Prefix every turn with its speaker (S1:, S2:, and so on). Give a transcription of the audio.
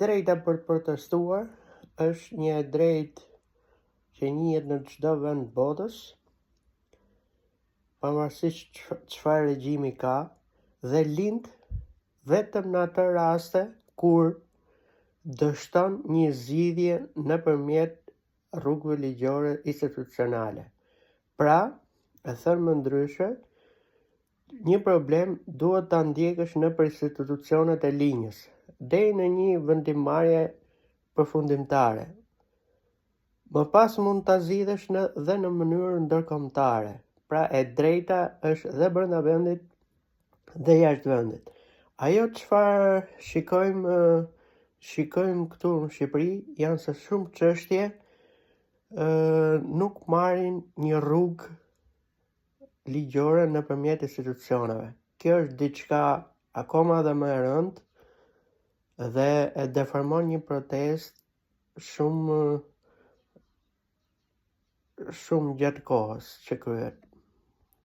S1: drejta për të protestuar është një e drejtë që njihet në çdo vend të botës, pavarësisht çfarë regjimi ka, dhe lind vetëm në atë raste kur dështon një zgjidhje nëpërmjet rrugëve ligjore institucionale. Pra, e thënë më ndryshe, një problem duhet ta ndjekësh nëpër institucionet e linjës, deri në një vendimmarrje përfundimtare. Më pas mund ta zgjidhësh dhe në mënyrë ndërkombëtare. Pra e drejta është dhe brenda vendit dhe jashtë vendit. Ajo çfarë shikojmë këtu në Shqipëri janë se shumë çështje nuk marrin një rrugë ligjore nëpërmjet institucioneve. Kjo është diçka akoma dhe më e rëndë dhe e deformon një protestë shumë gjatë kohës që kryhet.